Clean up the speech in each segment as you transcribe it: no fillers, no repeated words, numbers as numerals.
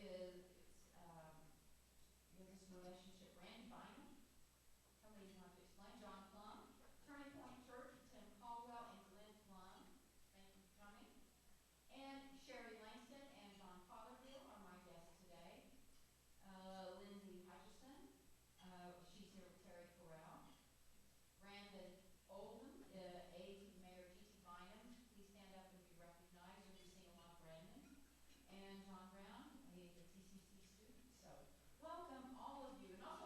is this relationship. Randy Bynum, somebody wants to explain. John Plum, Turning Point Church, Tim Caldwell, and Glenn Plum. Thank you for coming. And Sherry Langston and John Fothergill are my guests today. Lindsay Hutchison, she's here with Terry Corral. Brandon Oldham, aide to Mayor GT Bynum. Please stand up and be recognized when you sing along, Brandon. And John Brown, he's a TCC student. So welcome all of you. And also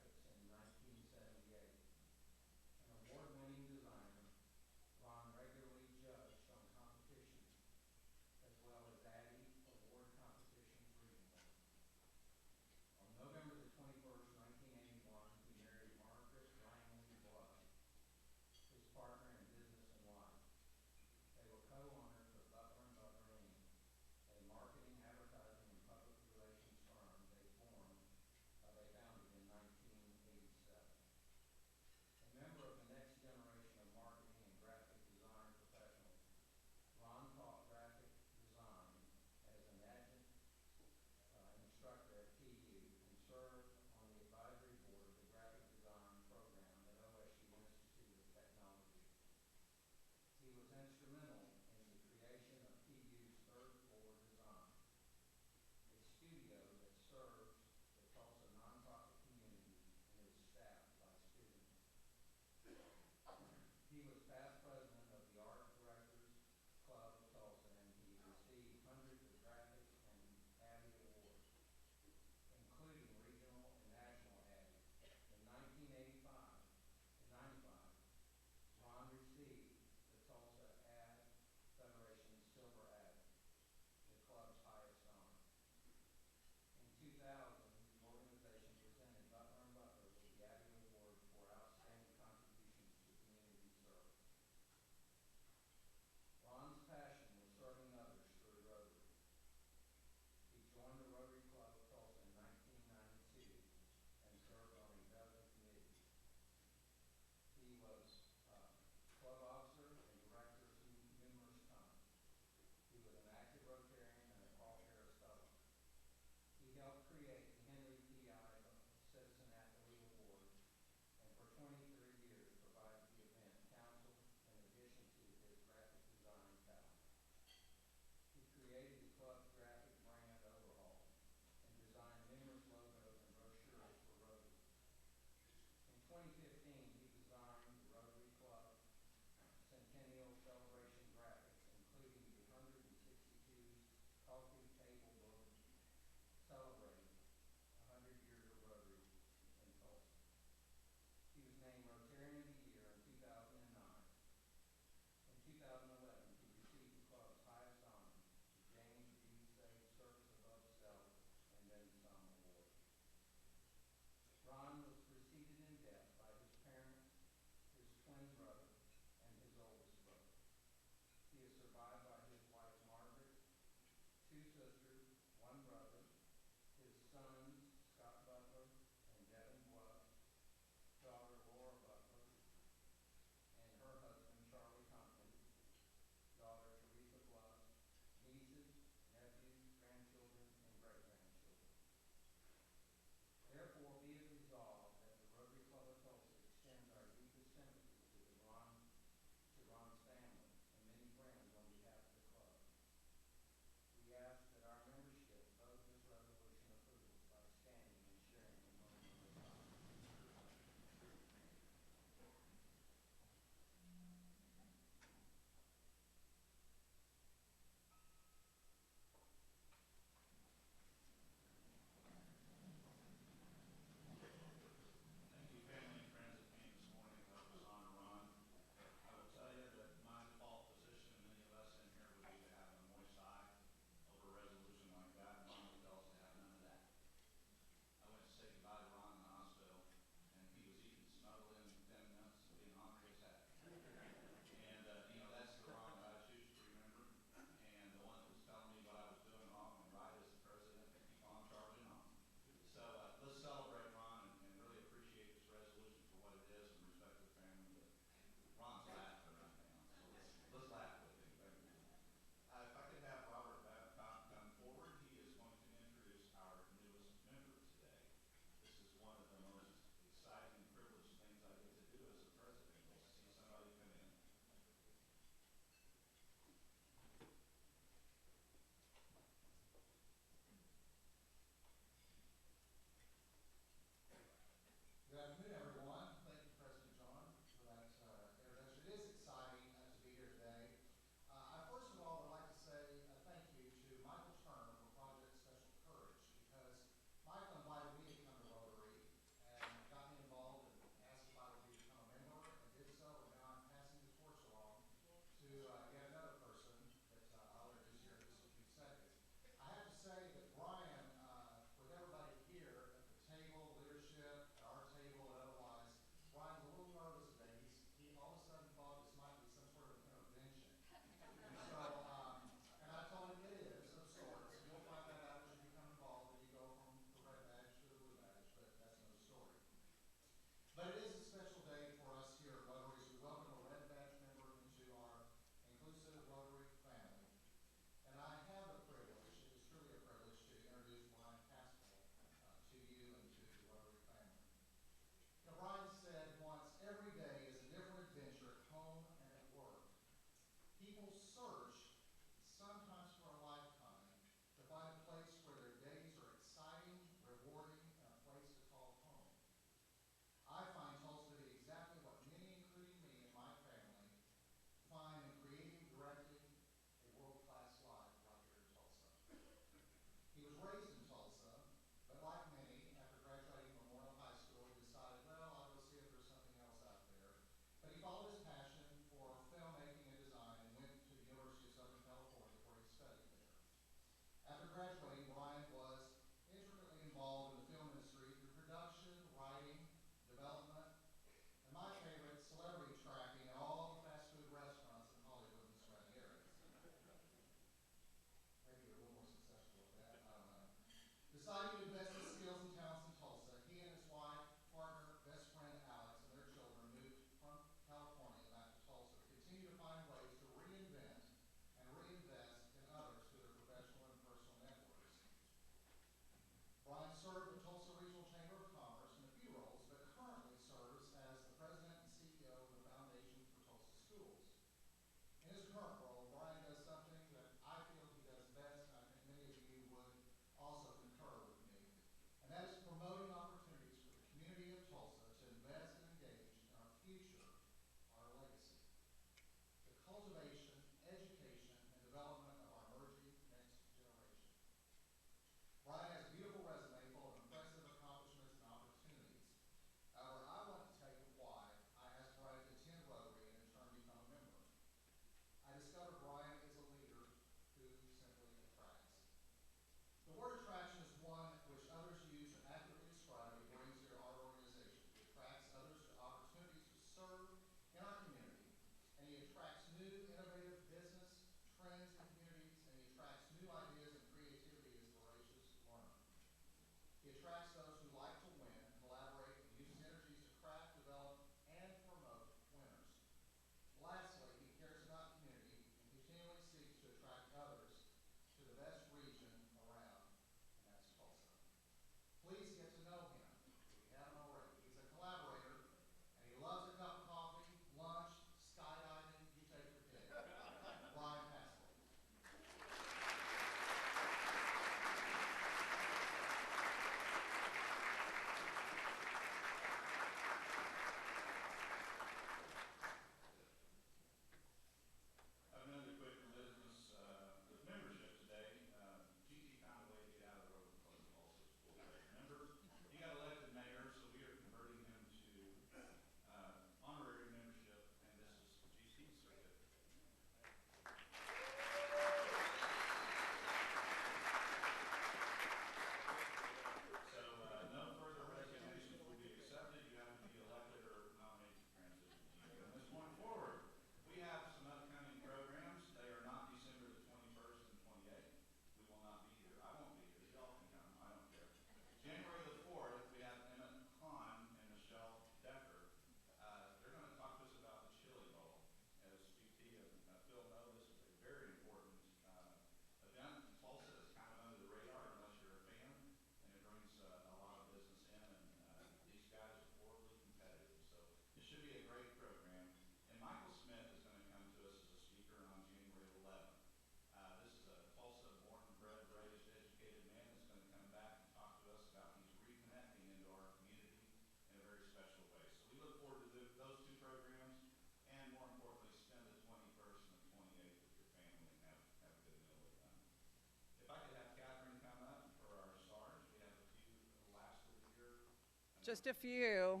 Just a few.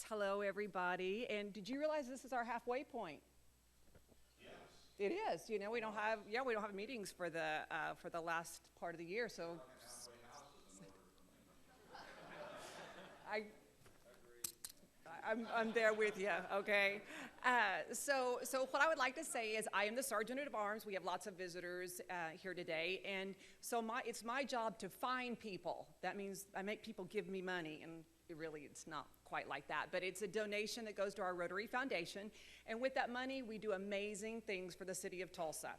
Hello, everybody. And did you realize this is our halfway point? Yes. It is. You know, we don't have meetings for the last part of the year. So I I'm there with you, okay? So what I would like to say is I am the Sergeant at Arms. We have lots of visitors here today, and so it's my job to find people. That means I make people give me money, and it's not quite like that, but it's a donation that goes to our Rotary Foundation, and with that money, we do amazing things for the city of Tulsa.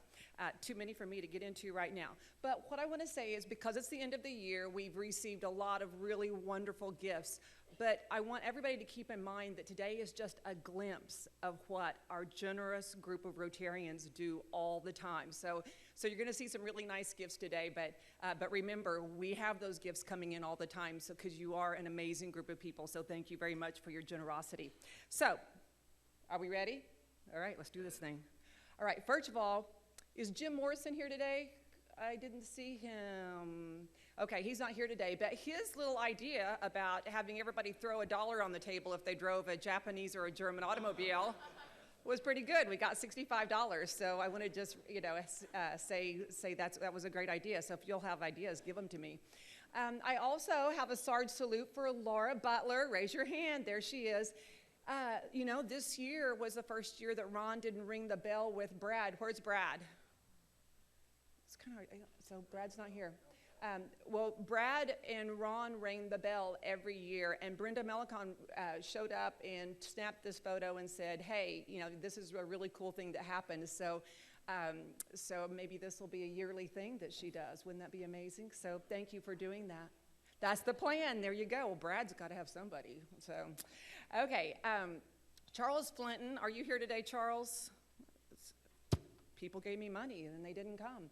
Too many for me to get into right now. But what I want to say is because it's the end of the year, we've received a lot of really wonderful gifts. But I want everybody to keep in mind that today is just a glimpse of what our generous group of Rotarians do all the time. So you're going to see some really nice gifts today, but remember, we have those gifts coming in all the time, so because you are an amazing group of people. So thank you very much for your generosity. So, are we ready? All right, let's do this thing. All right, first of all, is Jim Morrison here today? I didn't see him. Okay, he's not here today, but his little idea about having everybody throw $1 on the table if they drove a Japanese or a German automobile was pretty good. We got $65, so I want to just, say that was a great idea. So if you'll have ideas, give them to me. I also have a Sarge salute for Laura Butler. Raise your hand. There she is. This year was the first year that Ron didn't ring the bell with Brad. Where's Brad? It's kind of, so Brad's not here. Well, Brad and Ron rang the bell every year, and Brenda Melicon showed up and snapped this photo and said, hey, this is a really cool thing that happened. So maybe this will be a yearly thing that she does. Wouldn't that be amazing? So thank you for doing that. That's the plan. There you go. Well, Brad's got to have somebody. So, okay. Charles Flinton, are you here today, Charles? People gave me money and they didn't come.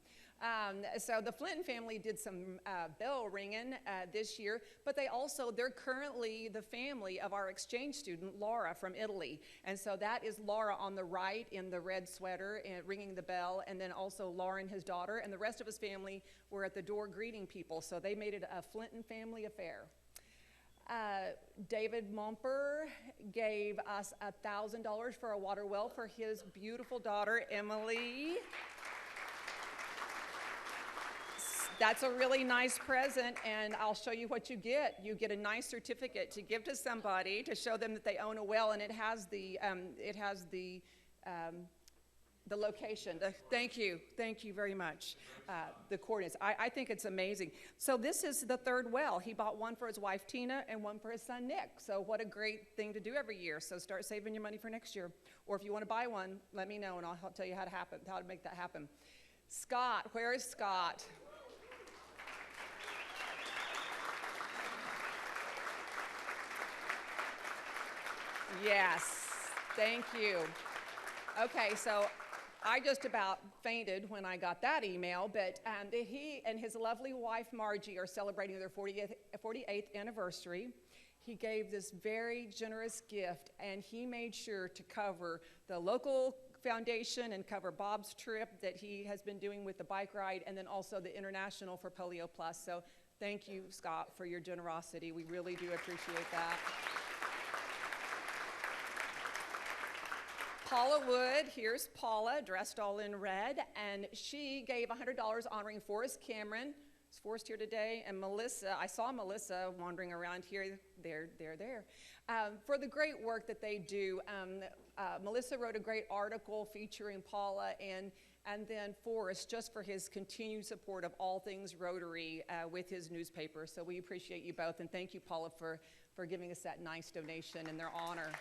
So the Flinton family did some bell ringing this year, but they're currently the family of our exchange student, Laura, from Italy. And so that is Laura on the right in the red sweater and ringing the bell, and then also Laura and his daughter, and the rest of his family were at the door greeting people. So they made it a Flinton family affair. David Momper gave us $1,000 for a water well for his beautiful daughter, Emily. That's a really nice present, and I'll show you what you get. You get a nice certificate to give to somebody to show them that they own a well, and it has the location. Thank you very much. The coordinates. I think it's amazing. So this is the third well. He bought one for his wife Tina and one for his son Nick. So what a great thing to do every year. So start saving your money for next year, or if you want to buy one, let me know, and I'll tell you how to make that happen. Scott, where is Scott? Yes, thank you. Okay, so I just about fainted when I got that email, but he and his lovely wife Margie are celebrating their 48th anniversary. He gave this very generous gift, and he made sure to cover the local foundation and cover Bob's trip that he has been doing with the bike ride, and then also the international for Polio Plus. So thank you, Scott, for your generosity. We really do appreciate that. Paula Wood, here's Paula, dressed all in red, and she gave $100 honoring Forrest Cameron. Is Forrest here today? And Melissa, I saw Melissa wandering around here, there, for the great work that they do. Melissa wrote a great article featuring Paula and then Forrest, just for his continued support of all things Rotary with his newspaper. So we appreciate you both, and thank you, Paula, for giving us that nice donation in their honor.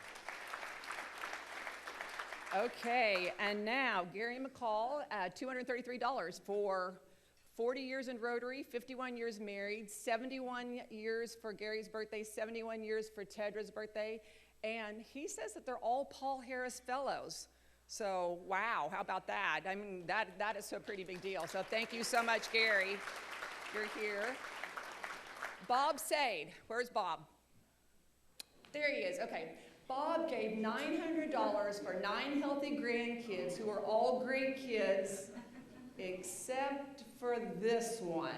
Okay, and now Gary McCall, $233 for 40 years in Rotary, 51 years married, 71 years for Gary's birthday, 71 years for Tedra's birthday, and he says that they're all Paul Harris Fellows. So, wow, how about that? I mean, that is a pretty big deal. So thank you so much, Gary. You're here. Bob Sade, where's Bob? There he is, okay. Bob gave $900 for 9 healthy grandkids who are all great kids except for this one.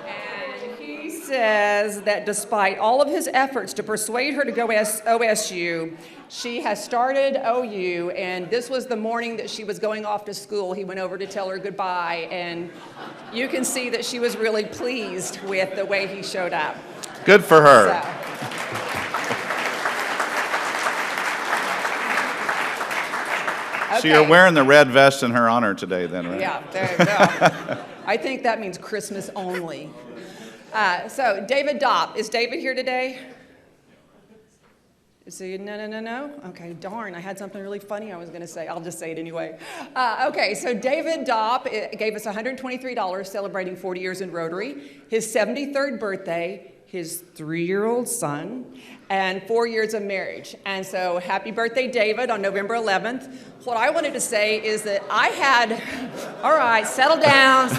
And he says that despite all of his efforts to persuade her to go OSU, she has started OU, and this was the morning that she was going off to school. He went over to tell her goodbye, and you can see that she was really pleased with the way he showed up. Good for her. So you're wearing the red vest in her honor today then, right? Yeah, there you go. I think that means Christmas only. So David Dopp, is David here today? Is he, no? Okay, darn, I had something really funny I was going to say. I'll just say it anyway. Okay, so David Dopp gave us $123 celebrating 40 years in Rotary, his 73rd birthday, his 3-year-old son, and 4 years of marriage. And so happy birthday, David, on November 11th. What I wanted to say is that I had, all right, settle down.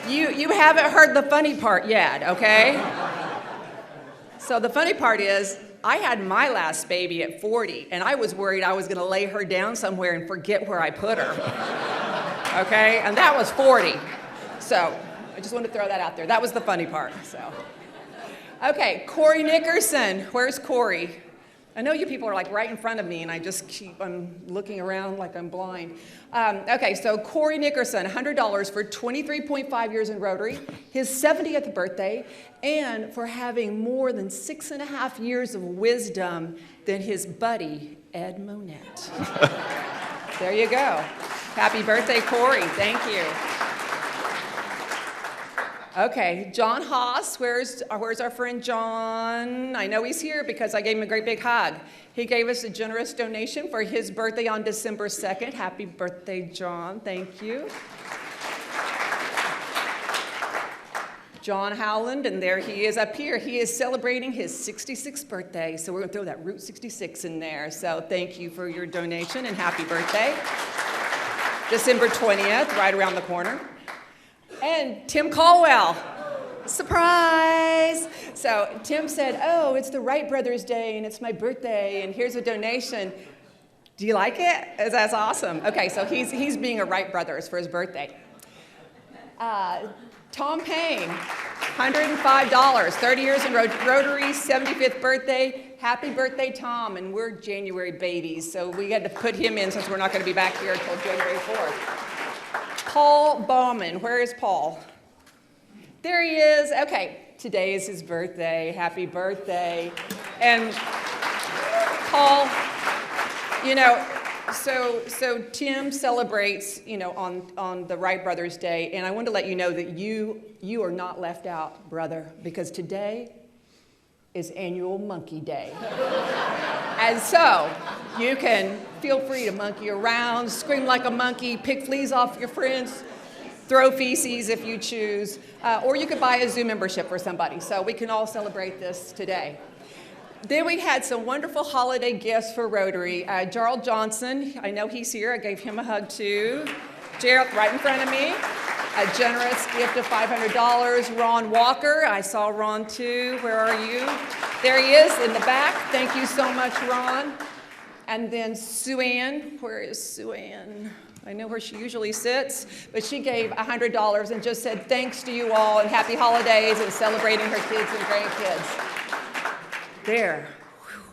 You haven't heard the funny part yet, okay? So the funny part is, I had my last baby at 40, and I was worried I was going to lay her down somewhere and forget where I put her. Okay? And that was 40. So I just wanted to throw that out there. That was the funny part. So, okay, Corey Nickerson. Where's Corey? I know you people are like right in front of me, and I'm looking around like I'm blind. Okay, so Corey Nickerson, $100 for 23.5 years in Rotary, his 70th birthday, and for having more than 6.5 years of wisdom than his buddy, Ed Monette. There you go. Happy birthday, Corey. Thank you. Okay, John Haas, where's our friend John? I know he's here because I gave him a great big hug. He gave us a generous donation for his birthday on December 2nd. Happy birthday, John. Thank you. John Howland, and there he is up here. He is celebrating his 66th birthday, so we're going to throw that Route 66 in there. So thank you for your donation, and happy birthday. December 20th, right around the corner. And Tim Caldwell, surprise! So Tim said, oh, it's the Wright Brothers Day, and it's my birthday, and here's a donation. Do you like it? That's awesome. Okay, so he's being a Wright Brothers for his birthday. Tom Payne, $105, 30 years in Rotary, 75th birthday. Happy birthday, Tom, and we're January babies, so we had to put him in since we're not going to be back here until January 4th. Paul Bauman, where is Paul? There he is. Okay, today is his birthday. Happy birthday. And Paul, you know, so Tim celebrates, you know, on the Wright Brothers Day, and I wanted to let you know that you are not left out, brother, because today is Annual Monkey Day. And so you can feel free to monkey around, scream like a monkey, pick fleas off your friends, throw feces if you choose, or you could buy a zoo membership for somebody. So we can all celebrate this today. Then we had some wonderful holiday gifts for Rotary. Gerald Johnson, I know he's here. I gave him a hug too. Gerald, right in front of me. A generous gift of $500. Ron Walker, I saw Ron too. Where are you? There he is in the back. Thank you so much, Ron. And then Sue Ann, where is Sue Ann? I know where she usually sits, but she gave $100 and just said thanks to you all and happy holidays and celebrating her kids and grandkids. There,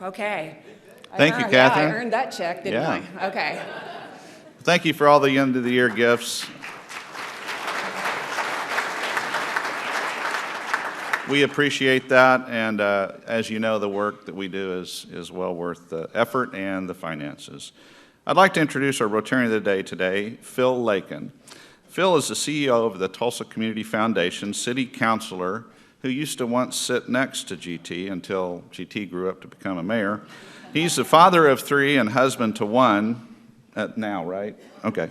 okay. Thank you, Catherine. Yeah, I earned that check, didn't I? Okay. Thank you for all the end of the year gifts. We appreciate that, and as you know, the work that we do is well worth the effort and the finances. I'd like to introduce our Rotarian of the Day today, Phil Lakin. Phil is the CEO of the Tulsa Community Foundation, city councilor, who used to once sit next to GT until GT grew up to become a mayor. He's the father of 3 and husband to 1, now, right? Okay.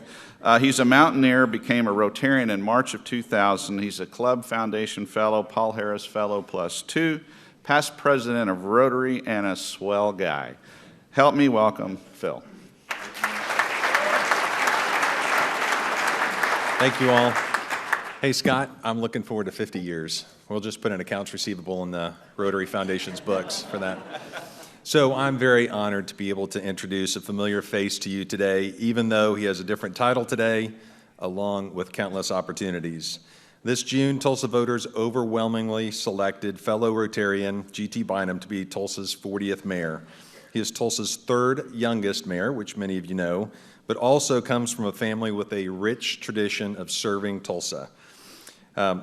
He's a mountaineer, became a Rotarian in March of 2000. He's a Club Foundation Fellow, Paul Harris Fellow +2, past president of Rotary, and a swell guy. Help me welcome Phil. Thank you all. Hey, Scott, I'm looking forward to 50 years. We'll just put an accounts receivable in the Rotary Foundation's books for that. So I'm very honored to be able to introduce a familiar face to you today, even though he has a different title today, along with countless opportunities. This June, Tulsa voters overwhelmingly selected fellow Rotarian GT Bynum to be Tulsa's 40th mayor. He is Tulsa's third youngest mayor, which many of you know, but also comes from a family with a rich tradition of serving Tulsa.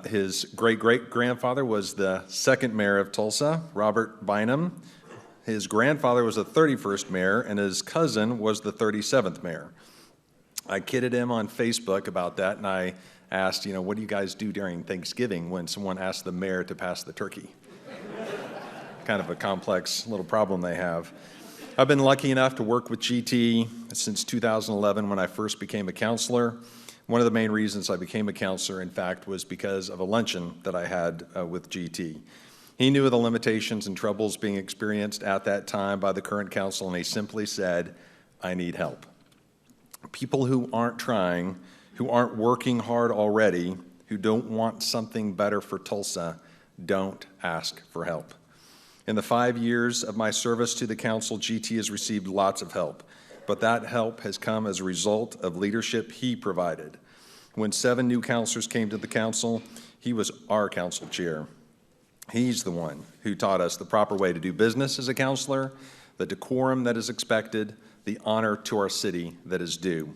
His great-great-grandfather was the second mayor of Tulsa, Robert Bynum. His grandfather was the 31st mayor, and his cousin was the 37th mayor. I kidded him on Facebook about that, and I asked, what do you guys do during Thanksgiving when someone asks the mayor to pass the turkey? Kind of a complex little problem they have. I've been lucky enough to work with GT since 2011 when I first became a counselor. One of the main reasons I became a counselor, in fact, was because of a luncheon that I had with GT. He knew of the limitations and troubles being experienced at that time by the current council, and he simply said, I need help. People who aren't trying, who aren't working hard already, who don't want something better for Tulsa, don't ask for help. In the 5 years of my service to the council, GT has received lots of help, but that help has come as a result of leadership he provided. When 7 new counselors came to the council, he was our council chair. He's the one who taught us the proper way to do business as a counselor, the decorum that is expected, the honor to our city that is due.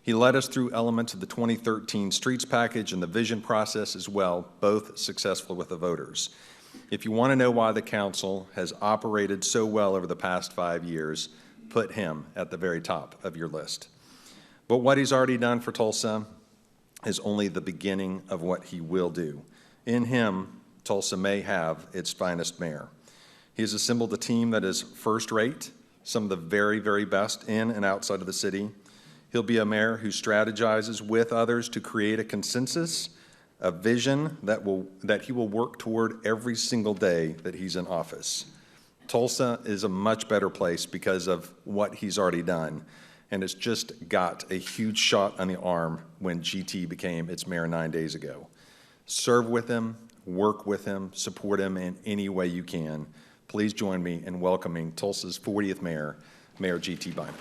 He led us through elements of the 2013 streets package and the vision process as well, both successful with the voters. If you want to know why the council has operated so well over the past 5 years, put him at the very top of your list. But what he's already done for Tulsa is only the beginning of what he will do. In him, Tulsa may have its finest mayor. He has assembled a team that is first-rate, some of the very, very best in and outside of the city. He'll be a mayor who strategizes with others to create a consensus, a vision that he will work toward every single day that he's in office. Tulsa is a much better place because of what he's already done, and it's just got a huge shot on the arm when GT became its mayor 9 days ago. Serve with him, work with him, support him in any way you can. Please join me in welcoming Tulsa's 40th mayor, Mayor GT Bynum.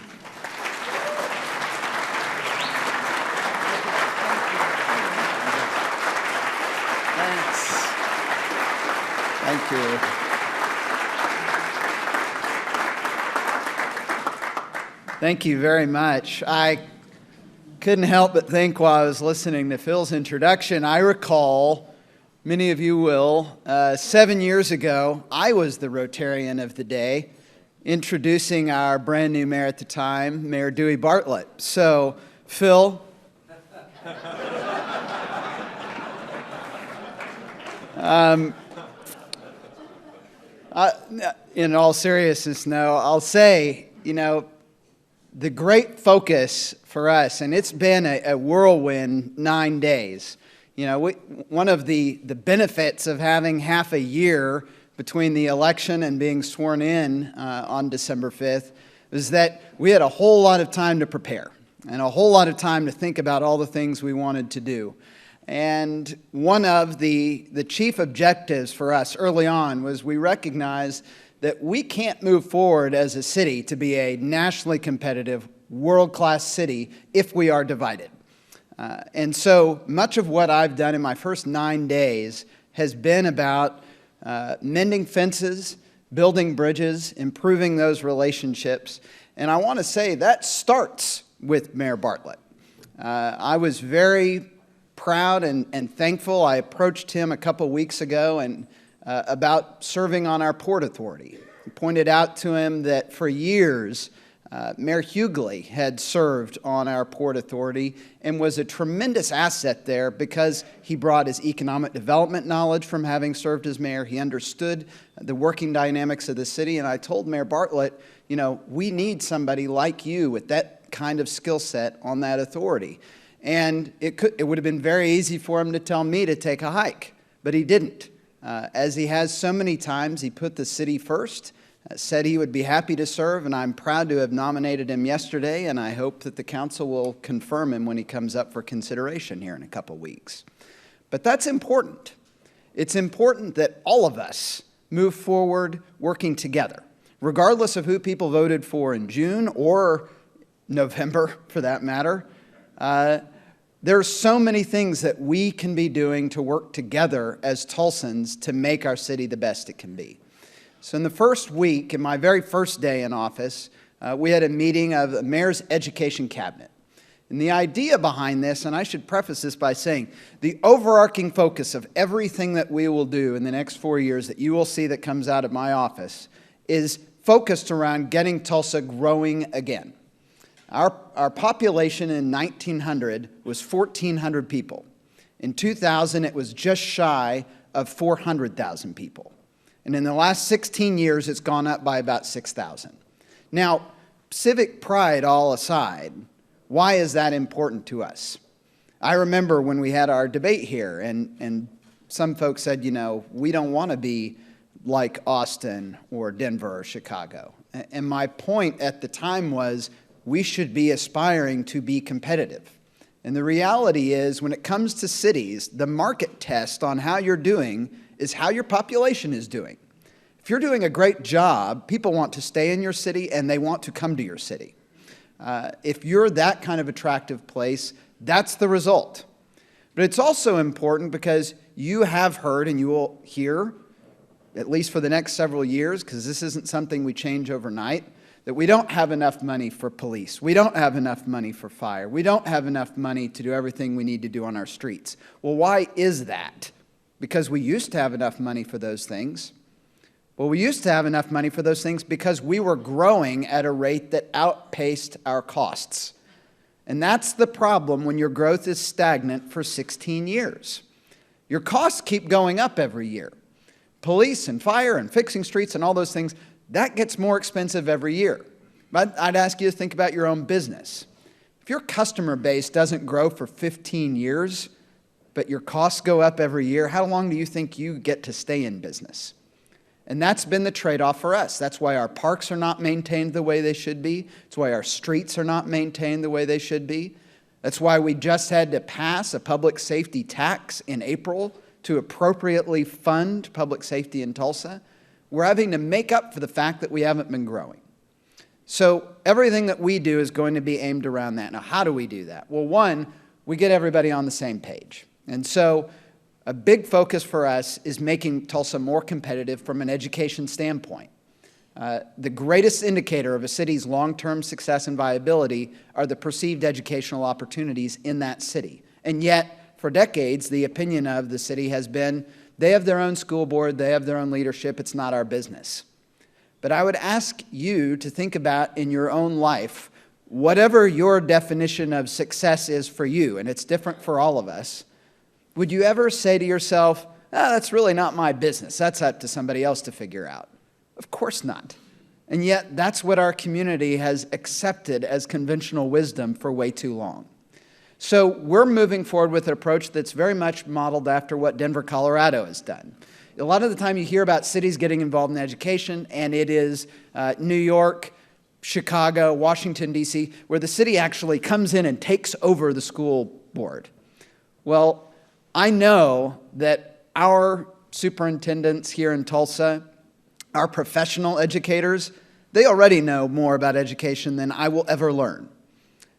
Thank you. Thank you very much. I couldn't help but think while I was listening to Phil's introduction, I recall, many of you will, 7 years ago, I was the Rotarian of the day, introducing our brand new mayor at the time, Mayor Dewey Bartlett. So, Phil, in all seriousness, no, I'll say, the great focus for us, and it's been a whirlwind 9 days. One of the benefits of having half a year between the election and being sworn in on December 5th is that we had a whole lot of time to prepare and a whole lot of time to think about all the things we wanted to do. And one of the chief objectives for us early on was we recognized that we can't move forward as a city to be a nationally competitive, world-class city if we are divided. And so much of what I've done in my first 9 days has been about mending fences, building bridges, improving those relationships. And I want to say that starts with Mayor Bartlett. I was very proud and thankful. I approached him a couple weeks ago and about serving on our Port Authority. I pointed out to him that for years, Mayor Hughley had served on our Port Authority and was a tremendous asset there because he brought his economic development knowledge from having served as mayor. He understood the working dynamics of the city, and I told Mayor Bartlett, we need somebody like you with that kind of skill set on that authority. And it would have been very easy for him to tell me to take a hike, but he didn't. As he has so many times, he put the city first, said he would be happy to serve, and I'm proud to have nominated him yesterday, and I hope that the council will confirm him when he comes up for consideration here in a couple weeks. But that's important. It's important that all of us move forward working together, regardless of who people voted for in June or November, for that matter. There are so many things that we can be doing to work together as Tulsans to make our city the best it can be. So in the first week, in my very first day in office, we had a meeting of the Mayor's Education Cabinet. And the idea behind this, and I should preface this by saying, the overarching focus of everything that we will do in the next 4 years that you will see that comes out of my office is focused around getting Tulsa growing again. Our population in 1900 was 1,400 people. In 2000, it was just shy of 400,000 people. And in the last 16 years, it's gone up by about 6,000. Now, civic pride all aside, why is that important to us? I remember when we had our debate here, and some folks said, you know, we don't want to be like Austin or Denver or Chicago. And my point at the time was we should be aspiring to be competitive. And the reality is, when it comes to cities, the market test on how you're doing is how your population is doing. If you're doing a great job, people want to stay in your city and they want to come to your city. If you're that kind of attractive place, that's the result. But it's also important because you have heard and you will hear, at least for the next several years, because this isn't something we change overnight, that we don't have enough money for police. We don't have enough money for fire. We don't have enough money to do everything we need to do on our streets. Well, why is that? Because we used to have enough money for those things. Well, we used to have enough money for those things because we were growing at a rate that outpaced our costs. And that's the problem when your growth is stagnant for 16 years. Your costs keep going up every year. Police and fire and fixing streets and all those things, that gets more expensive every year. But I'd ask you to think about your own business. If your customer base doesn't grow for 15 years, but your costs go up every year, how long do you think you get to stay in business? And that's been the trade-off for us. That's why our parks are not maintained the way they should be. It's why our streets are not maintained the way they should be. That's why we just had to pass a public safety tax in April to appropriately fund public safety in Tulsa. We're having to make up for the fact that we haven't been growing. So everything that we do is going to be aimed around that. Now, how do we do that? Well, one, we get everybody on the same page. And so a big focus for us is making Tulsa more competitive from an education standpoint. The greatest indicator of a city's long-term success and viability are the perceived educational opportunities in that city. And yet, for decades, the opinion of the city has been, they have their own school board, they have their own leadership, it's not our business. But I would ask you to think about in your own life, whatever your definition of success is for you, and it's different for all of us, would you ever say to yourself, that's really not my business, that's up to somebody else to figure out? Of course not. And yet, that's what our community has accepted as conventional wisdom for way too long. So we're moving forward with an approach that's very much modeled after what Denver, Colorado has done. A lot of the time you hear about cities getting involved in education, and it is New York, Chicago, Washington, D.C., where the city actually comes in and takes over the school board. Well, I know that our superintendents here in Tulsa, our professional educators, they already know more about education than I will ever learn.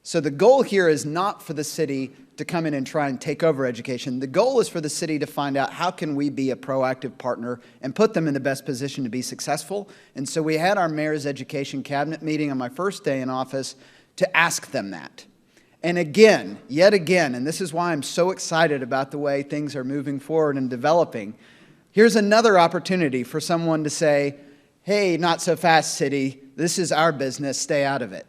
So the goal here is not for the city to come in and try and take over education. The goal is for the city to find out how can we be a proactive partner and put them in the best position to be successful. And so we had our Mayor's Education Cabinet meeting on my first day in office to ask them that. And again, yet again, and this is why I'm so excited about the way things are moving forward and developing, here's another opportunity for someone to say, hey, not so fast, city, this is our business, stay out of it.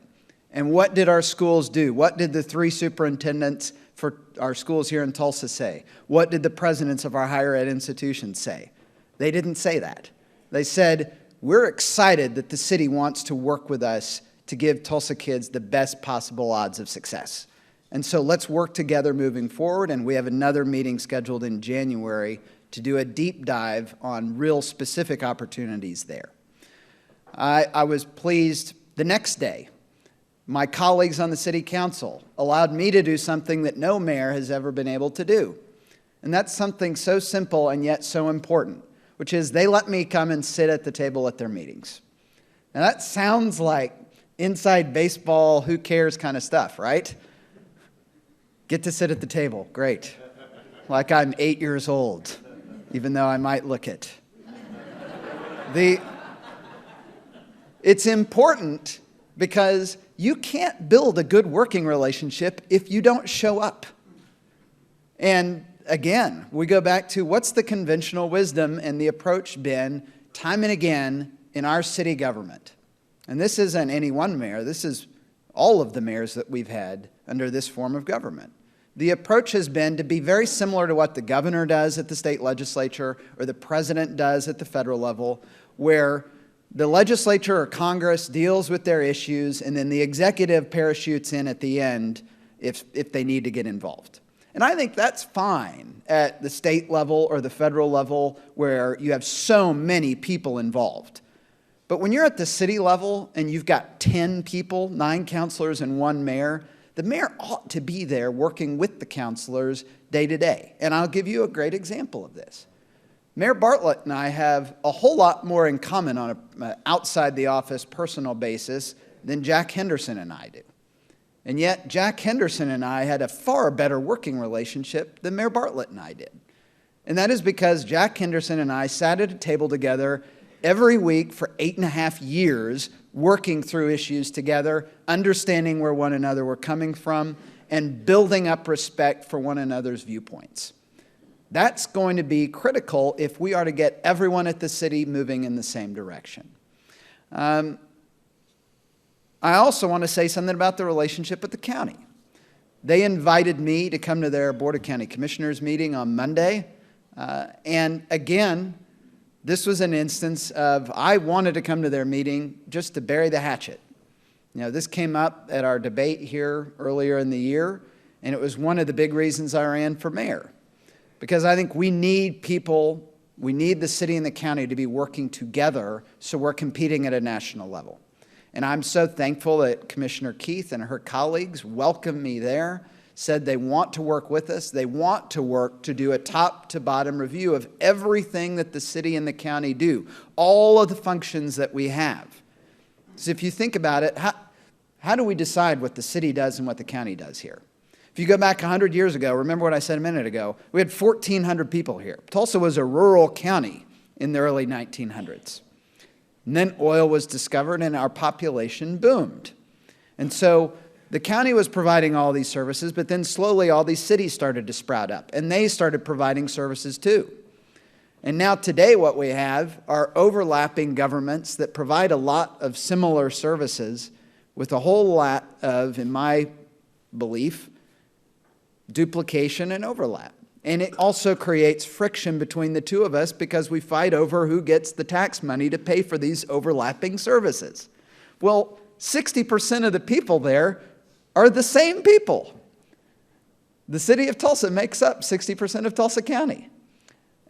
And what did our schools do? What did the 3 superintendents for our schools here in Tulsa say? What did the presidents of our higher ed institutions say? They didn't say that. They said, we're excited that the city wants to work with us to give Tulsa kids the best possible odds of success. And so let's work together moving forward, and we have another meeting scheduled in January to do a deep dive on real specific opportunities there. I was pleased the next day. My colleagues on the city council allowed me to do something that no mayor has ever been able to do. And that's something so simple and yet so important, which is they let me come and sit at the table at their meetings. Now that sounds like inside baseball, who cares kind of stuff, right? Get to sit at the table, great. Like I'm 8 years old, even though I might look it. It's important because you can't build a good working relationship if you don't show up. And again, we go back to what's the conventional wisdom and the approach been time and again in our city government. And this isn't any one mayor, this is all of the mayors that we've had under this form of government. The approach has been to be very similar to what the governor does at the state legislature or the president does at the federal level, where the legislature or Congress deals with their issues and then the executive parachutes in at the end if they need to get involved. And I think that's fine at the state level or the federal level where you have so many people involved. But when you're at the city level and you've got 10 people, 9 councilors and 1 mayor, the mayor ought to be there working with the councilors day to day. And I'll give you a great example of this. Mayor Bartlett and I have a whole lot more in common on an outside the office personal basis than Jack Henderson and I do. And yet Jack Henderson and I had a far better working relationship than Mayor Bartlett and I did. And that is because Jack Henderson and I sat at a table together every week for 8.5 years, working through issues together, understanding where one another were coming from, and building up respect for one another's viewpoints. That's going to be critical if we are to get everyone at the city moving in the same direction. I also want to say something about the relationship with the county. They invited me to come to their Board of County Commissioners meeting on Monday. And again, this was an instance of I wanted to come to their meeting just to bury the hatchet. You know, this came up at our debate here earlier in the year, and it was one of the big reasons I ran for mayor. Because I think we need people, we need the city and the county to be working together so we're competing at a national level. And I'm so thankful that Commissioner Keith and her colleagues welcomed me there, said they want to work with us. They want to work to do a top-to-bottom review of everything that the city and the county do, all of the functions that we have. So if you think about it, how do we decide what the city does and what the county does here? If you go back 100 years ago, remember what I said a minute ago, we had 1,400 people here. Tulsa was a rural county in the early 1900s. And then oil was discovered and our population boomed. And so the county was providing all these services, but then slowly all these cities started to sprout up, and they started providing services too. And now today what we have are overlapping governments that provide a lot of similar services with a whole lot of, in my belief, duplication and overlap. And it also creates friction between the two of us because we fight over who gets the tax money to pay for these overlapping services. Well, 60% of the people there are the same people. The city of Tulsa makes up 60% of Tulsa County.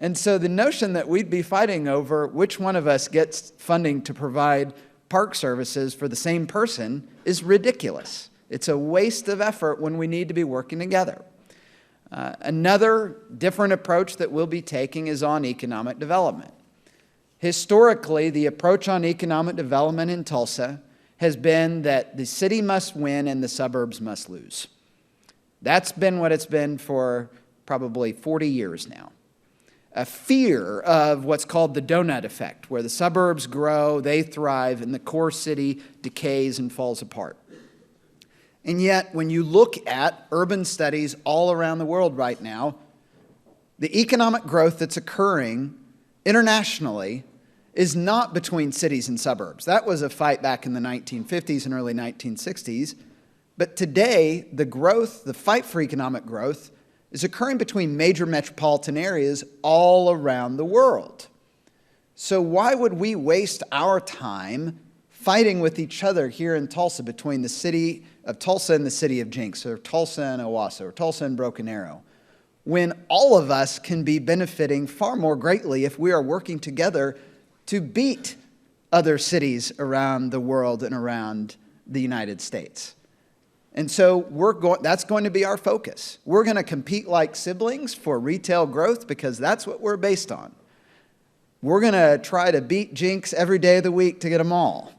And so the notion that we'd be fighting over which one of us gets funding to provide park services for the same person is ridiculous. It's a waste of effort when we need to be working together. Another different approach that we'll be taking is on economic development. Historically, the approach on economic development in Tulsa has been that the city must win and the suburbs must lose. That's been what it's been for probably 40 years now. A fear of what's called the donut effect, where the suburbs grow, they thrive, and the core city decays and falls apart. And yet, when you look at urban studies all around the world right now, the economic growth that's occurring internationally is not between cities and suburbs. That was a fight back in the 1950s and early 1960s. But today, the growth, the fight for economic growth, is occurring between major metropolitan areas all around the world. So why would we waste our time fighting with each other here in Tulsa between the city of Tulsa and the city of Jinx, or Tulsa and Owasso, or Tulsa and Broken Arrow, when all of us can be benefiting far more greatly if we are working together to beat other cities around the world and around the United States. And so that's going to be our focus. We're going to compete like siblings for retail growth because that's what we're based on. We're going to try to beat Jinx every day of the week to get them all.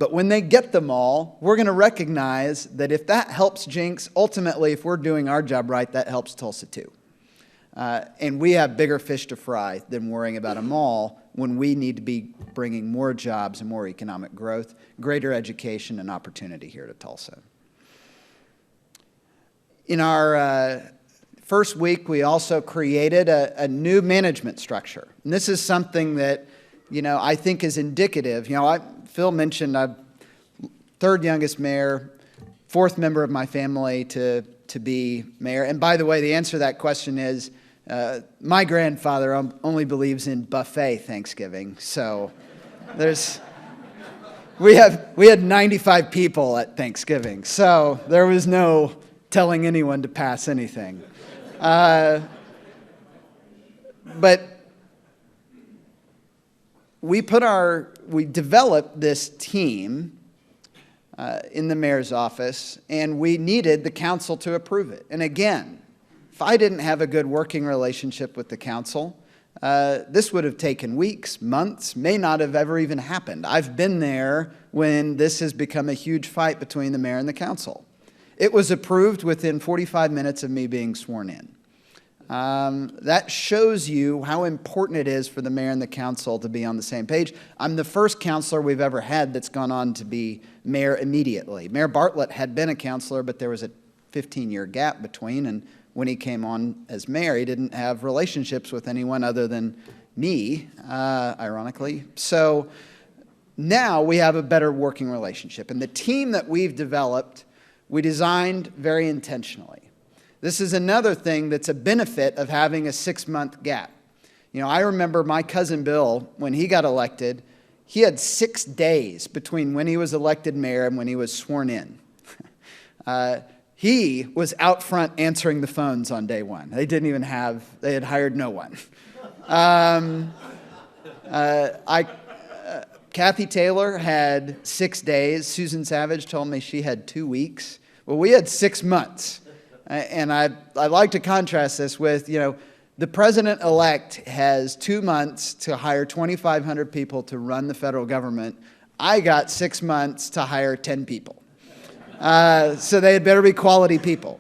But when they get them all, we're going to recognize that if that helps Jinx, ultimately, if we're doing our job right, that helps Tulsa too. And we have bigger fish to fry than worrying about them all when we need to be bringing more jobs and more economic growth, greater education and opportunity here to Tulsa. In our first week, we also created a new management structure. And this is something that, I think is indicative. Phil mentioned I'm third youngest mayor, fourth member of my family to be mayor. And by the way, the answer to that question is my grandfather only believes in buffet Thanksgiving. So we had 95 people at Thanksgiving. So there was no telling anyone to pass anything. But we developed this team in the mayor's office, and we needed the council to approve it. And again, if I didn't have a good working relationship with the council, this would have taken weeks, months, may not have ever even happened. I've been there when this has become a huge fight between the mayor and the council. It was approved within 45 minutes of me being sworn in. That shows you how important it is for the mayor and the council to be on the same page. I'm the first councilor we've ever had that's gone on to be mayor immediately. Mayor Bartlett had been a councilor, but there was a 15-year gap between, and when he came on as mayor, he didn't have relationships with anyone other than me, ironically. So now we have a better working relationship. And the team that we've developed, we designed very intentionally. This is another thing that's a benefit of having a 6-month gap. I remember my cousin Bill, when he got elected, he had 6 days between when he was elected mayor and when he was sworn in. He was out front answering the phones on day one. They had hired no one. Kathy Taylor had 6 days. Susan Savage told me she had 2 weeks. Well, we had 6 months. And I like to contrast this with, the president-elect has 2 months to hire 2,500 people to run the federal government. I got 6 months to hire 10 people. So they had better be quality people.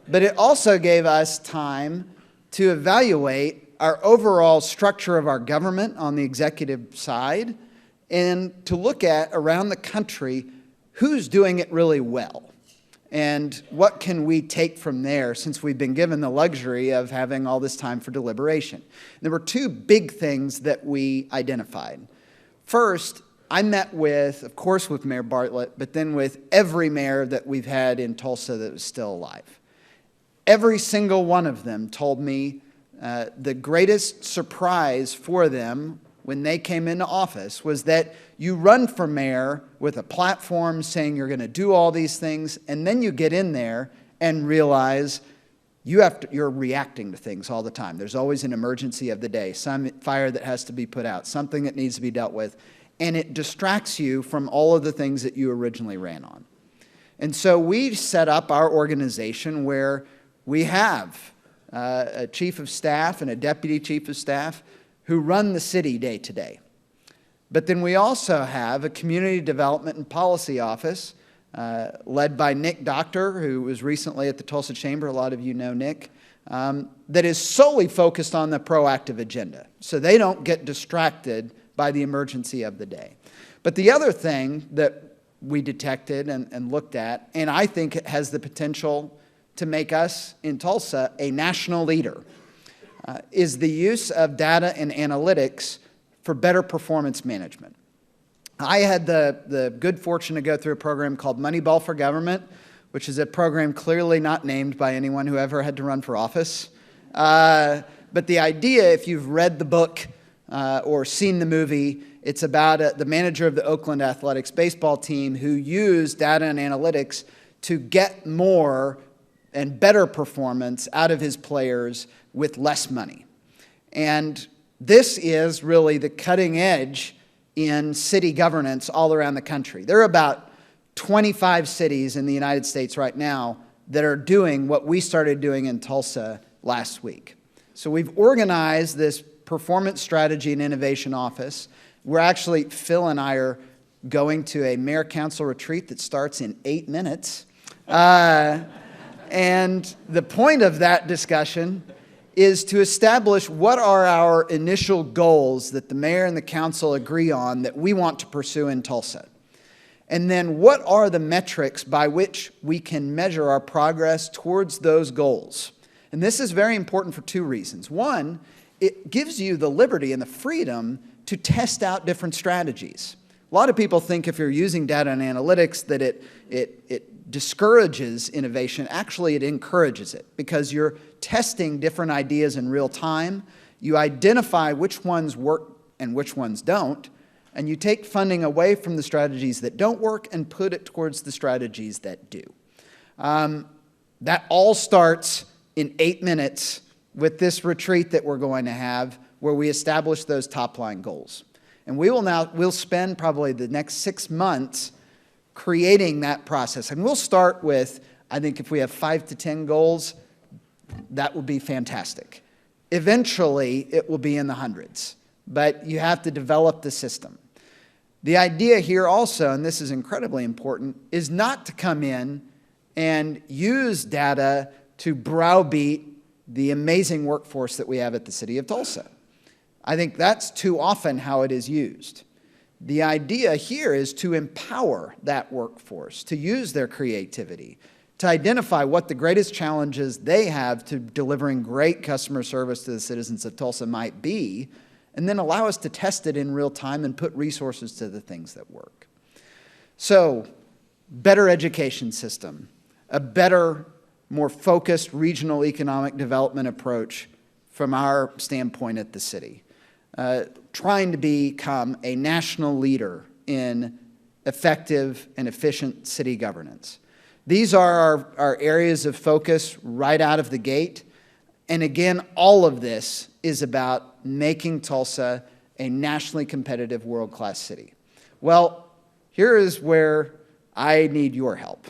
But it also gave us time to evaluate our overall structure of our government on the executive side and to look at around the country who's doing it really well. And what can we take from there since we've been given the luxury of having all this time for deliberation? There were 2 big things that we identified. First, I met of course, with Mayor Bartlett, but then with every mayor that we've had in Tulsa that was still alive. Every single one of them told me the greatest surprise for them when they came into office was that you run for mayor with a platform saying you're going to do all these things, and then you get in there and realize you're reacting to things all the time. There's always an emergency of the day, some fire that has to be put out, something that needs to be dealt with, and it distracts you from all of the things that you originally ran on. And so we set up our organization where we have a chief of staff and a deputy chief of staff who run the city day to day. But then we also have a community development and policy office led by Nick Doctor, who was recently at the Tulsa Chamber. A lot of you know Nick. That is solely focused on the proactive agenda. So they don't get distracted by the emergency of the day. But the other thing that we detected and looked at, and I think it has the potential to make us in Tulsa a national leader, is the use of data and analytics for better performance management. I had the good fortune to go through a program called Moneyball for Government, which is a program clearly not named by anyone who ever had to run for office. But the idea, if you've read the book or seen the movie, it's about the manager of the Oakland Athletics baseball team who used data and analytics to get more and better performance out of his players with less money. And this is really the cutting edge in city governance all around the country. There are about 25 cities in the United States right now that are doing what we started doing in Tulsa last week. So we've organized this performance strategy and innovation office. Phil and I are going to a mayor council retreat that starts in 8 minutes. And the point of that discussion is to establish what are our initial goals that the mayor and the council agree on that we want to pursue in Tulsa. And then what are the metrics by which we can measure our progress towards those goals? And this is very important for two reasons. One, it gives you the liberty and the freedom to test out different strategies. A lot of people think if you're using data and analytics that it discourages innovation. Actually, it encourages it because you're testing different ideas in real time. You identify which ones work and which ones don't, and you take funding away from the strategies that don't work and put it towards the strategies that do. That all starts in 8 minutes with this retreat that we're going to have where we establish those top-line goals. And we'll spend probably the next 6 months creating that process. And we'll start with, I think if we have 5 to 10 goals, that would be fantastic. Eventually, it will be in the hundreds, but you have to develop the system. The idea here also, and this is incredibly important, is not to come in and use data to browbeat the amazing workforce that we have at the City of Tulsa. I think that's too often how it is used. The idea here is to empower that workforce, to use their creativity, to identify what the greatest challenges they have to delivering great customer service to the citizens of Tulsa might be, and then allow us to test it in real time and put resources to the things that work. So, better education system, a better, more focused regional economic development approach from our standpoint at the city. Trying to become a national leader in effective and efficient city governance. These are our areas of focus right out of the gate. And again, all of this is about making Tulsa a nationally competitive world-class city. Well, here is where I need your help.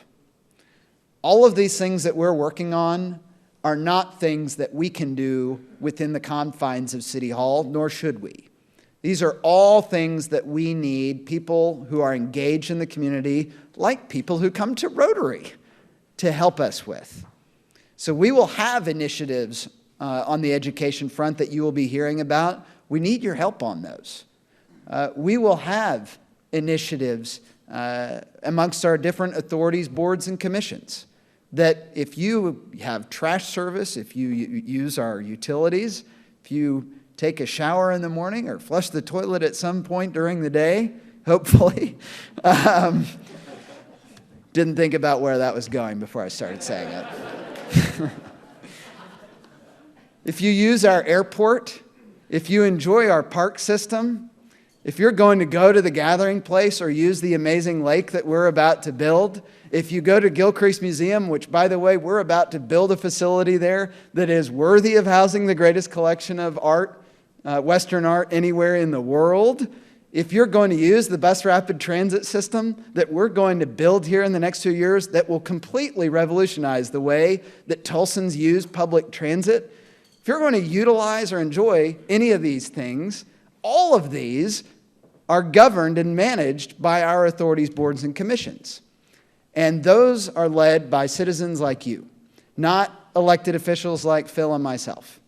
All of these things that we're working on are not things that we can do within the confines of City Hall, nor should we. These are all things that we need people who are engaged in the community, like people who come to Rotary, to help us with. So we will have initiatives on the education front that you will be hearing about. We need your help on those. We will have initiatives amongst our different authorities, boards, and commissions that if you have trash service, if you use our utilities, if you take a shower in the morning or flush the toilet at some point during the day, hopefully. Didn't think about where that was going before I started saying it. If you use our airport, if you enjoy our park system, if you're going to go to the gathering place or use the amazing lake that we're about to build, if you go to Gilcrease Museum, which, by the way, we're about to build a facility there that is worthy of housing the greatest collection of art, Western art anywhere in the world, if you're going to use the bus rapid transit system that we're going to build here in the next 2 years that will completely revolutionize the way that Tulsans use public transit, if you're going to utilize or enjoy any of these things, all of these are governed and managed by our authorities, boards, and commissions. And those are led by citizens like you, not elected officials like Phil and myself.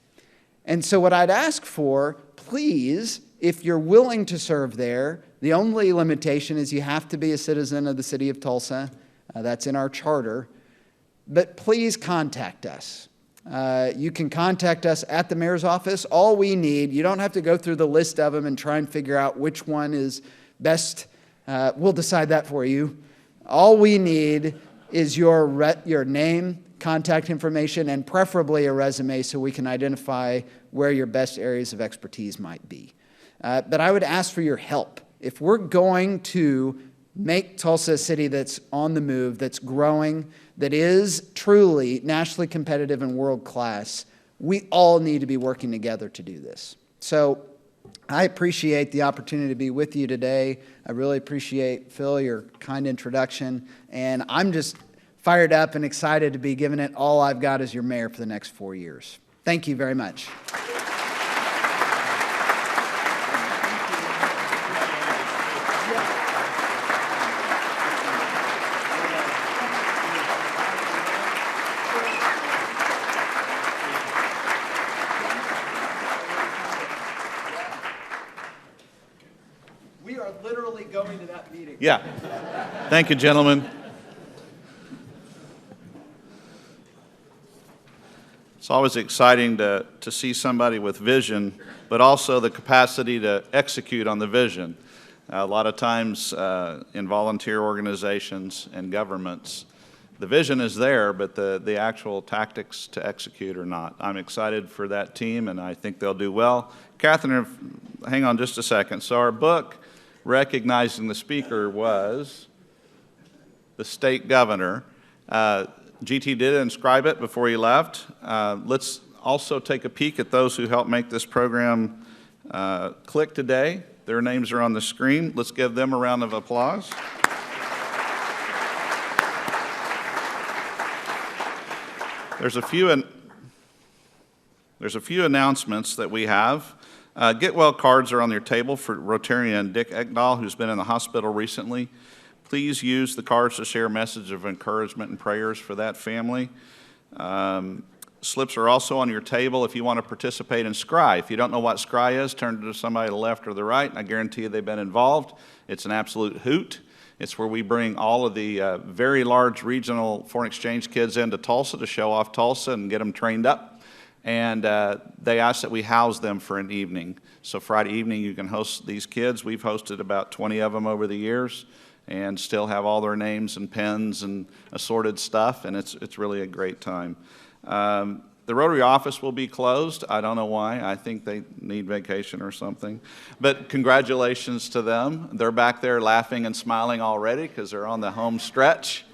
And so what I'd ask for, please, if you're willing to serve there, the only limitation is you have to be a citizen of the City of Tulsa. That's in our charter. But please contact us. You can contact us at the mayor's office. All we need, you don't have to go through the list of them and try and figure out which one is best. We'll decide that for you. All we need is your name, contact information, and preferably a resume so we can identify where your best areas of expertise might be. But I would ask for your help. If we're going to make Tulsa a city that's on the move, that's growing, that is truly nationally competitive and world-class, we all need to be working together to do this. So I appreciate the opportunity to be with you today. I really appreciate, Phil, your kind introduction. And I'm just fired up and excited to be giving it all I've got as your mayor for the next 4 years. Thank you very much. coming to that meeting. Yeah. Thank you, gentlemen. It's always exciting to see somebody with vision, but also the capacity to execute on the vision. A lot of times in volunteer organizations and governments, the vision is there, but the actual tactics to execute are not. I'm excited for that team, and I think they'll do well. Catherine, hang on just a second. So our book, recognizing the speaker, was the state governor. GT did inscribe it before he left. Let's also take a peek at those who helped make this program click today. Their names are on the screen. Let's give them a round of applause. There's a few announcements that we have. Get well cards are on your table for Rotarian Dick Ekdahl, who's been in the hospital recently. Please use the cards to share a message of encouragement and prayers for that family. Slips are also on your table if you want to participate in Scry. If you don't know what Scry is, turn to somebody to the left or the right. I guarantee you they've been involved. It's an absolute hoot. It's where we bring all of the very large regional foreign exchange kids into Tulsa to show off Tulsa and get them trained up. And they ask that we house them for an evening. So Friday evening you can host these kids. We've hosted about 20 of them over the years and still have all their names and pens and assorted stuff, and it's really a great time. The Rotary office will be closed. I don't know why. I think they need vacation or something. But congratulations to them. They're back there laughing and smiling already because they're on the home stretch.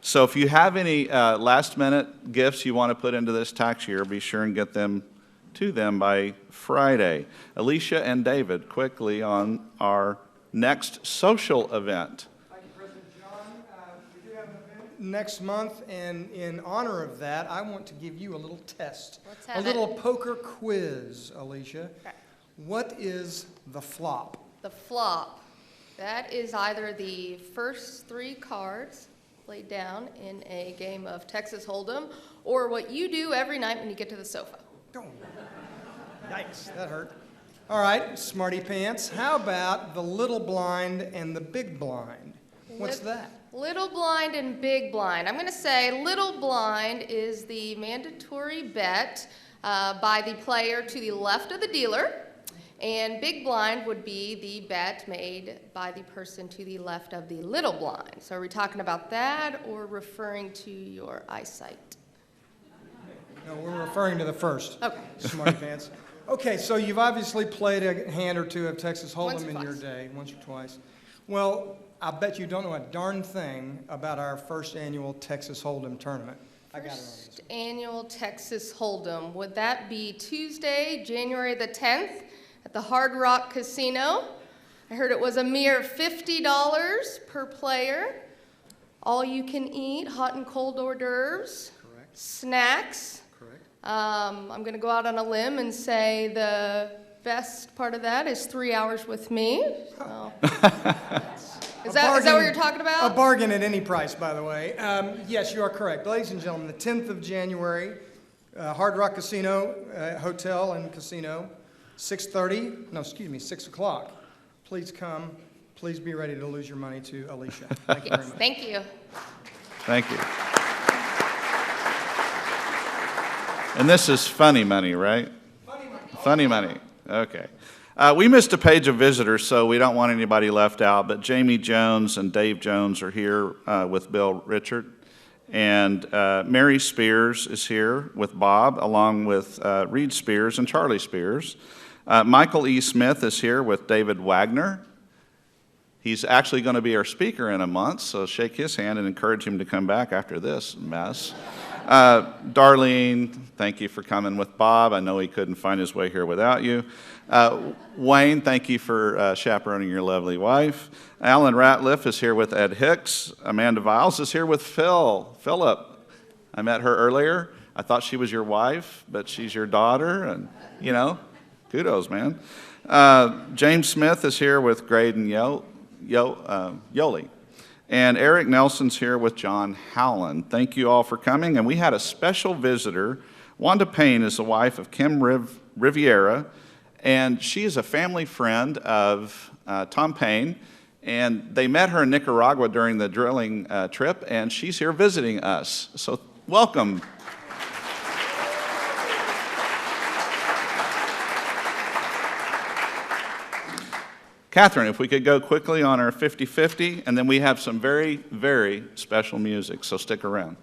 So if you have any last-minute gifts you want to put into this tax year, be sure and get them to them by Friday. Alicia and David, quickly on our next social event. Thank you, President John. We do have an event next month, and in honor of that, I want to give you a little test. Let's A have little it. poker quiz, Alicia. Okay. What is the flop? The flop. That is either the first three cards laid down in a game of Texas Hold'em, or what you do every night when you get to the sofa. Oh, yikes, that hurt. All right, smarty pants. How about the little blind and the big blind? What's that? Little blind and big blind. I'm going to say little blind is the mandatory bet by the player to the left of the dealer, and big blind would be the bet made by the person to the left of the little blind. So are we talking about that or referring to your eyesight? No, we're referring to the first. Okay. Smarty pants. Okay, so you've obviously played a hand or two of Texas Once or Hold'em in your twice. day, once or twice. Well, I bet you don't know a darn thing about our first annual Texas Hold'em tournament. I got it on First annual Texas Hold'em. Would that be Tuesday, January the 10th at the Hard Rock Casino? I heard it was a mere $50 per player. All you can eat, hot and cold hors d'oeuvres, Correct. snacks. Correct. I'm going to go out on a limb and say the best part of that is 3 hours with me. So. Is that what you're talking about? A bargain at any price, by the way. Yes, you are correct. Ladies and gentlemen, the 10th of January, Hard Rock Casino, Hotel and Casino, 6 o'clock. Please come. Please be ready to lose your money to Alicia. Thank you very Yes, much. thank you. Thank you. And this is funny money, right? Funny money. Okay. We missed a page of visitors, so we don't want anybody left out, but Jamie Jones and Dave Jones are here with Bill Richard. And Mary Spears is here with Bob, along with Reed Spears and Charlie Spears. Michael E. Smith is here with David Wagner. He's actually going to be our speaker in a month, so shake his hand and encourage him to come back after this mess. Darlene, thank you for coming with Bob. I know he couldn't find his way here without you. Wayne, thank you for chaperoning your lovely wife. Alan Ratliff is here with Ed Hicks. Amanda Viles is here with Philip. I met her earlier. I thought she was your wife, but she's your daughter, and, you know, kudos, man. James Smith is here with Graydon Yoli. And Eric Nelson's here with John Howland. Thank you all for coming. And we had a special visitor. Wanda Payne is the wife of Kim Riviera, and she is a family friend of Tom Payne. And they met her in Nicaragua during the drilling trip, and she's here visiting us. So welcome. Catherine, if we could go quickly on our 50-50, and then we have some very, very special music, so stick around.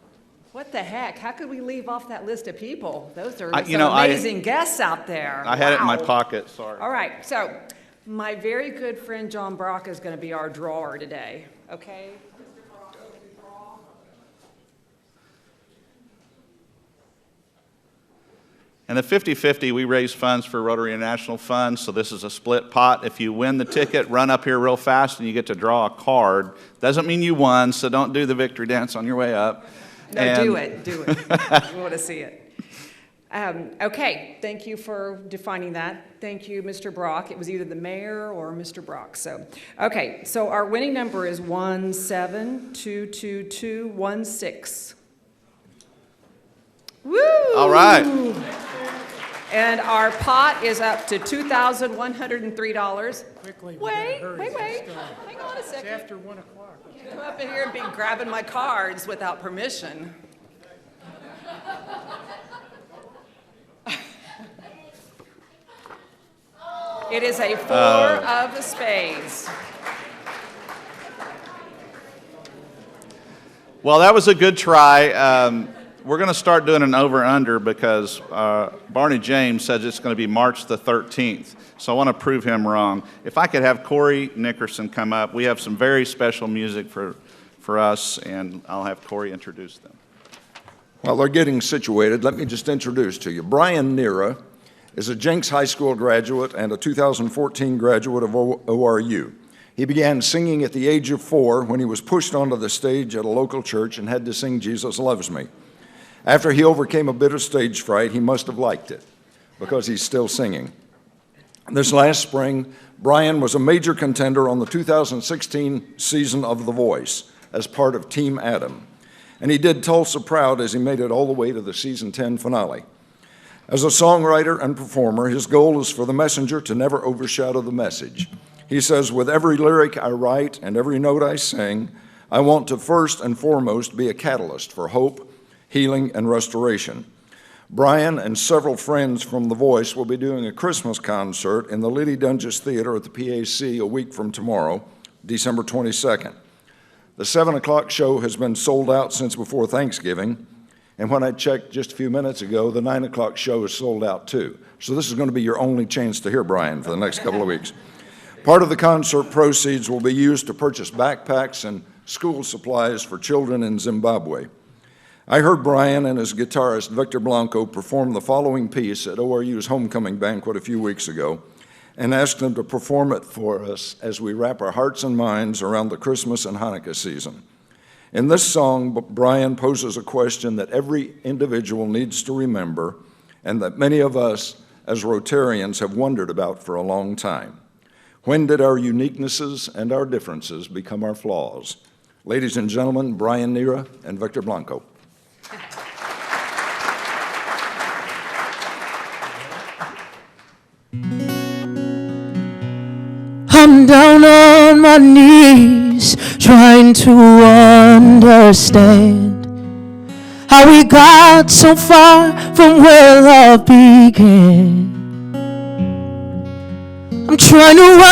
What the heck? How could we leave off that list of people? Those are I- some you know, I- amazing guests out there. I had it in my Wow. pocket, sorry. All right, so my very good friend John Brock is going to be our drawer today, okay? And the 50-50, we raise funds for Rotary International Fund, so this is a split pot. If you win the ticket, run up here real fast and you get to draw a card. Doesn't mean you won, so don't do the victory dance on your way up. No, do it. We want to see it. Okay, thank you for defining that. Thank you, Mr. Brock. It was either the mayor or Mr. Brock. So, okay, so our winning number is 172216. Woo! All right. And our pot is up to $2,103. Quickly, we Wait. gotta hurry. Hang on a It's second. after 1 o'clock. Come up in here and be grabbing my cards without permission. It is a 4 of the spades. Well, that was a good try. We're going to start doing an over-under because Barney James says it's going to be March the 13th. So I want to prove him wrong. If I could have Corey Nickerson come up. We have some very special music for us, and I'll have Corey introduce them. While they're getting situated, let me just introduce to you. Brian Nera is a Jenks High School graduate and a 2014 graduate of ORU. He began singing at the age of 4 when he was pushed onto the stage at a local church and had to sing Jesus Loves Me. After he overcame a bit of stage fright, he must have liked it because he's still singing. This last spring, Brian was a major contender on the 2016 season of The Voice as part of Team Adam. And he did Tulsa proud as he made it all the way to the season 10 finale. As a songwriter and performer, his goal is for the messenger to never overshadow the message. He says, with every lyric I write and every note I sing, I want to first and foremost be a catalyst for hope, healing, and restoration. Brian and several friends from The Voice will be doing a Christmas concert in the Liddy Dunges Theater at the PAC a week from tomorrow, December 22nd. The 7 o'clock show has been sold out since before Thanksgiving, and when I checked just a few minutes ago, the 9 o'clock show is sold out too. So this is going to be your only chance to hear Brian for the next couple of weeks. Part of the concert proceeds will be used to purchase backpacks and school supplies for children in Zimbabwe. I heard Brian and his guitarist Victor Blanco perform the following piece at ORU's homecoming banquet a few weeks ago and asked them to perform it for us as we wrap our hearts and minds around the Christmas and Hanukkah season. In this song, Brian poses a question that every individual needs to remember and that many of us as Rotarians have wondered about for a long time. When did our uniquenesses and our differences become our flaws? Ladies and gentlemen, Brian Nera and Victor Blanco. I'm down on my knees trying to understand how we got so far from where love began. I'm trying to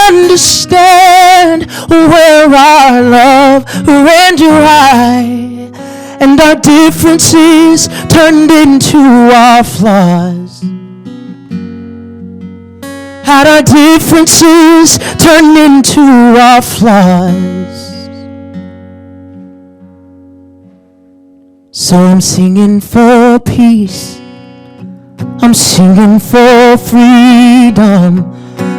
understand where our love ran dry and our differences turned into our flaws. How'd our differences turn into our flaws? So I'm singing for peace, I'm singing for freedom,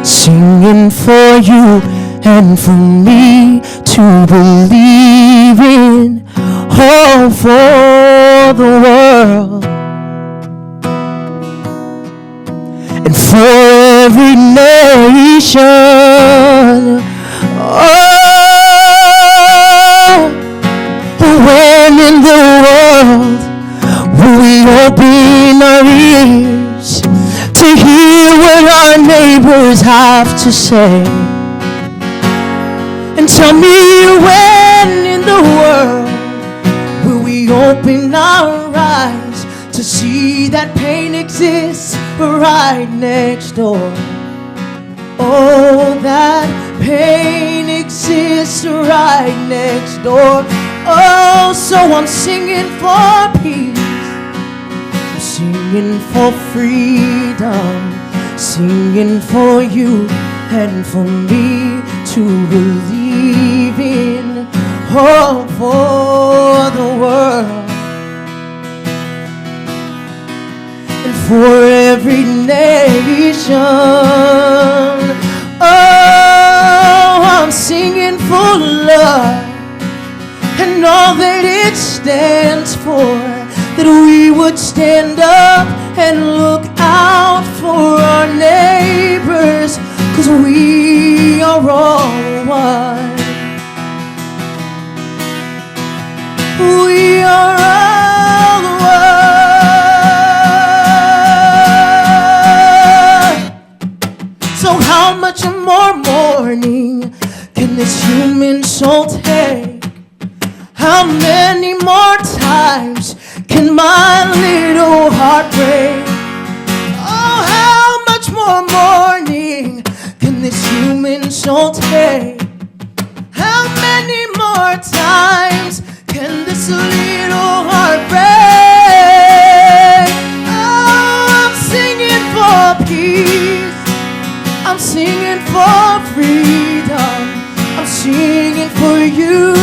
singing for you and for me to believe in hope for the world and for every nation. Oh, when in the world will we open our ears to hear what our neighbors have to say? Tell me when in the world will we open our eyes to see that pain exists right next door? Oh, that pain exists right next door. Oh, so I'm singing for peace, I'm singing for freedom, singing for you and for me to believe in hope for the world and for every nation. Oh, I'm singing for love and all that it stands for, that we would stand up and look out for our neighbors, 'cause we are all one. We are all one. So how much more mourning can this human soul take? How many more times can my little heart break? Oh, how much more mourning can this human soul take? How many more times can this little heart break? Oh, I'm singing for peace, I'm singing for freedom, I'm singing for you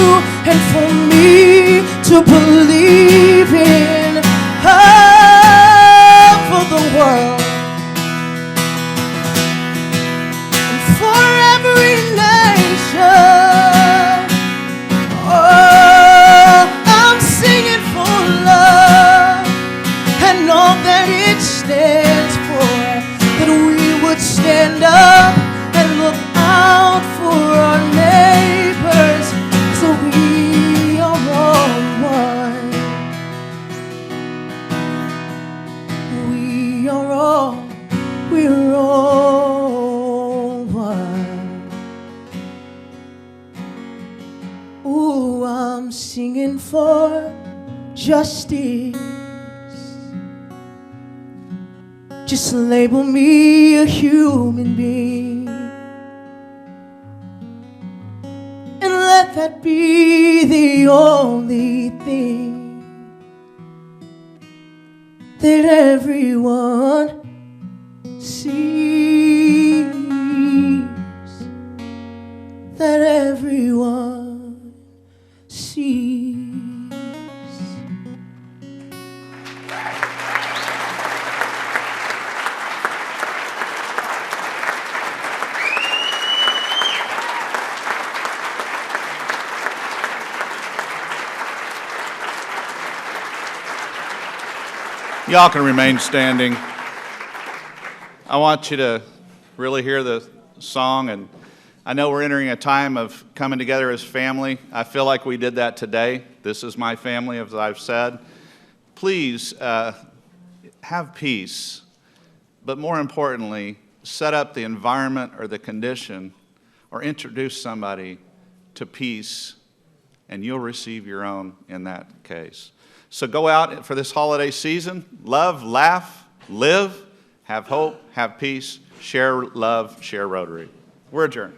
and for me to believe in hope for the world and for every nation. Oh, I'm singing for love and all that it stands for, that we would stand up and look out for our neighbors, so we are all one. We're all one. Ooh, I'm singing for justice. Just label me a human being, and let that be the only thing that everyone sees, that everyone sees. Y'all can remain standing. I want you to really hear the song, and I know we're entering a time of coming together as family. I feel like we did that today. This is my family, as I've said. Please have peace, but more importantly, set up the environment or the condition or introduce somebody to peace, and you'll receive your own in that case. So go out for this holiday season, love, laugh, live, have hope, have peace, share love, share Rotary. We're adjourned.